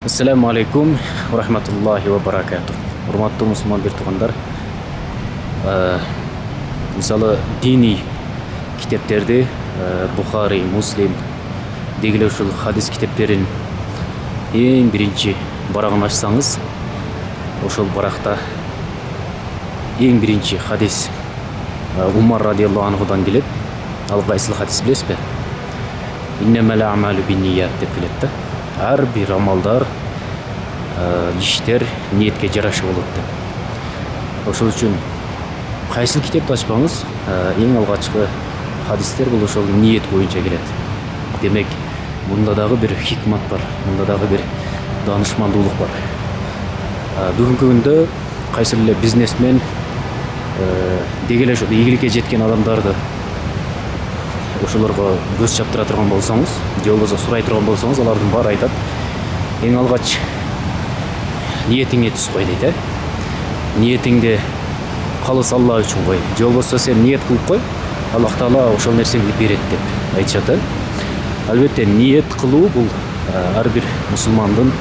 Ассаламу алейкум ва рахматуллахи ва баракату. Урматтуу мусулман бир туугандар, мисалы дини китептерди, Бухари, Муслим дегиле ушул хадис китептерин эң биринчи барагын ачсаңыз, ошол баракта эң биринчи хадис Умар радиаллаху анхудан келет. Ал кайсыл хадис билесизби? Иннамал а'малу бинният деп келет да. Ар бир амалдар, иштер ниетке жараша болот деп. Ошол үчүн кайсыл китепти ачпаңыз, эң алгачкы хадистер бул ошол ниет боюнча келет. Демек, мында дагы бир хикмат бар, мында дагы бир данышмандуулук бар. Бүгүнкү күндө кайсыл эле бизнесмен дегеле ошол ийгиликке жеткен адамдарды ошолорго көз чаптыра турган болсоңуз, же болбосо сурай турган болсоңуз, алардын баары айтат: эң алгач ниетиңе түз кой дейт. Ниетиңди калыс Алла үчүн кой, же болбосо сен ниет кылып кой, Аллах Таала ошол нерсеңди берет деп айтышат. Албетте, ниет кылуу бул ар бир мусулмандын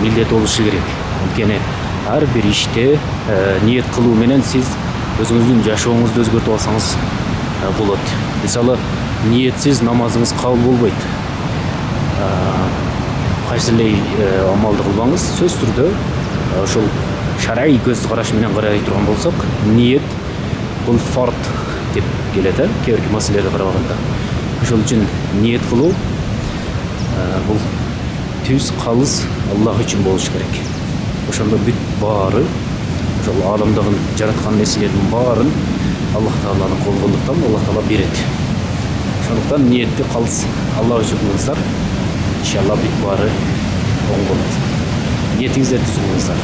милдети болушу керек. Анткени ар бир иште ниет кылуу менен сиз өзүңүздүн жашооңузду өзгөртүп алсаңыз болот. Мисалы, ниетсиз намазыңыз кабыл болбойт. Кайсы эле амалды кылбаңыз, сөз түрдө ошол шарай көз караш менен карай турган болсок, ниет бул фард деп келет, кээбирки маселелерге караганда. Ошол үчүн ниет кылуу бул түз калыс Аллах үчүн болуш керек. Ошондо бүт баары, ошол адамдын жараткан нерселердин баарын Аллах Тааланын колундуктан Аллах Таала берет. Ошондуктан ниетти калыс Алла үчүн кылыңыздар. Иншалла бүт баары оң болот. Ниетиңиздерди түзүңүздөр.